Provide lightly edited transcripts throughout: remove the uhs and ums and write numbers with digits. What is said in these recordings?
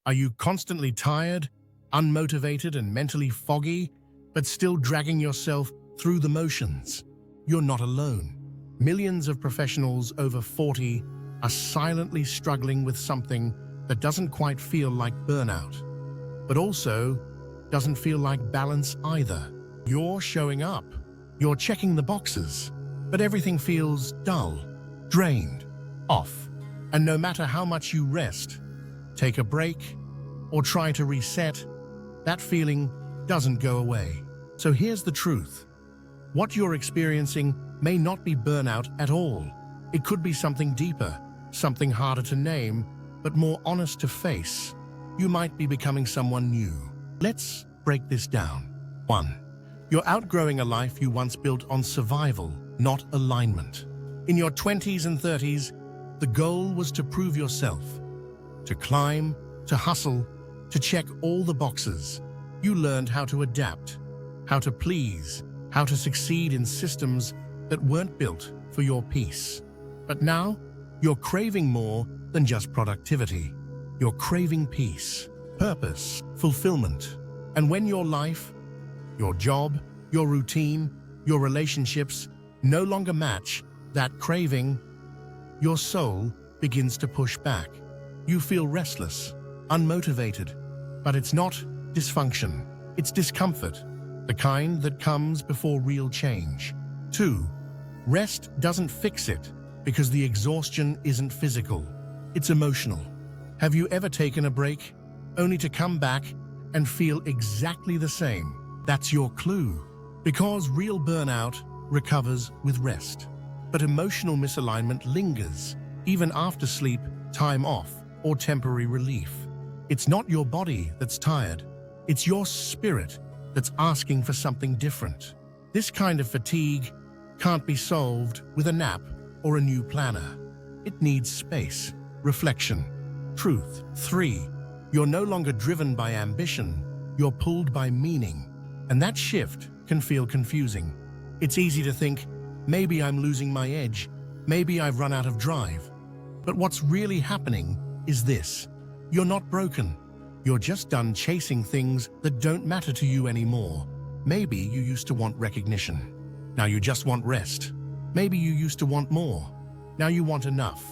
Are you constantly tired, unmotivated, and mentally foggy, but still dragging yourself through the motions? You're not alone. Millions of professionals over 40 are silently struggling with something that doesn't quite feel like burnout, but also doesn't feel like balance either. You're showing up, you're checking the boxes, but everything feels dull, drained, off. And no matter how much you rest, take a break, or try to reset, that feeling doesn't go away. So here's the truth. What you're experiencing may not be burnout at all. It could be something deeper, something harder to name, but more honest to face. You might be becoming someone new. Let's break this down. 1. You're outgrowing a life you once built on survival, not alignment. In your 20s and 30s, the goal was to prove yourself, to climb, to hustle, to check all the boxes. You learned how to adapt, how to please, how to succeed in systems that weren't built for your peace. But now, you're craving more than just productivity. You're craving peace, purpose, fulfillment. And when your life, your job, your routine, your relationships no longer match that craving, your soul begins to push back. You feel restless, unmotivated, but it's not dysfunction, it's discomfort, the kind that comes before real change. 2. Rest doesn't fix it because the exhaustion isn't physical, it's emotional. Have you ever taken a break only to come back and feel exactly the same? That's your clue. Because real burnout recovers with rest. But emotional misalignment lingers, even after sleep, time off, or temporary relief. It's not your body that's tired, it's your spirit that's asking for something different. This kind of fatigue can't be solved with a nap or a new planner. It needs space, reflection, truth. 3. You're no longer driven by ambition, you're pulled by meaning. And that shift can feel confusing. It's easy to think, maybe I'm losing my edge, maybe I've run out of drive. But what's really happening is this. You're not broken. You're just done chasing things that don't matter to you anymore. Maybe you used to want recognition. Now you just want rest. Maybe you used to want more. Now you want enough.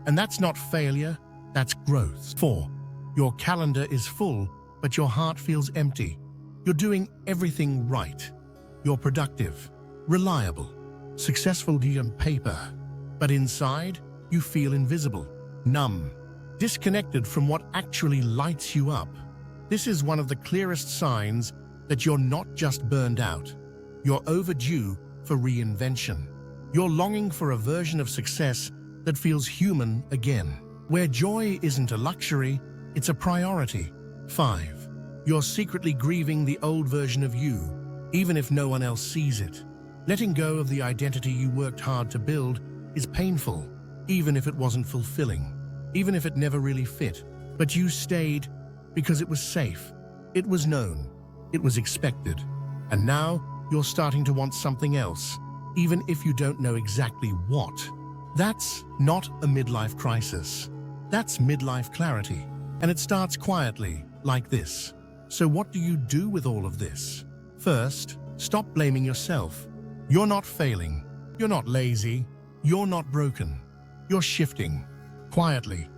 And that's not failure, that's growth. 4. Your calendar is full, but your heart feels empty. You're doing everything right. You're productive, reliable, successful on paper. But inside, you feel invisible, numb, disconnected from what actually lights you up. This is one of the clearest signs that you're not just burned out. You're overdue for reinvention. You're longing for a version of success that feels human again, where joy isn't a luxury, it's a priority. 5. You're secretly grieving the old version of you, even if no one else sees it. Letting go of the identity you worked hard to build is painful, even if it wasn't fulfilling, even if it never really fit. But you stayed because it was safe, it was known, it was expected. And now you're starting to want something else, even if you don't know exactly what. That's not a midlife crisis. That's midlife clarity. And it starts quietly, like this. So what do you do with all of this? First, stop blaming yourself. You're not failing. You're not lazy. You're not broken. You're shifting. Quietly,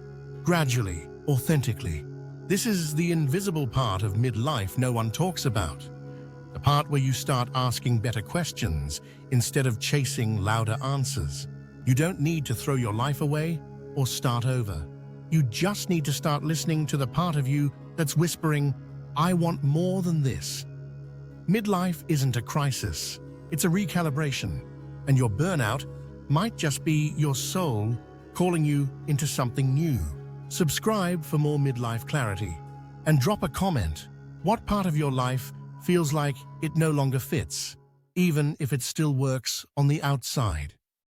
gradually, authentically. This is the invisible part of midlife no one talks about. The part where you start asking better questions instead of chasing louder answers. You don't need to throw your life away or start over. You just need to start listening to the part of you that's whispering, I want more than this. Midlife isn't a crisis, it's a recalibration, and your burnout might just be your soul calling you into something new. Subscribe for more midlife clarity, and drop a comment. What part of your life feels like it no longer fits, even if it still works on the outside?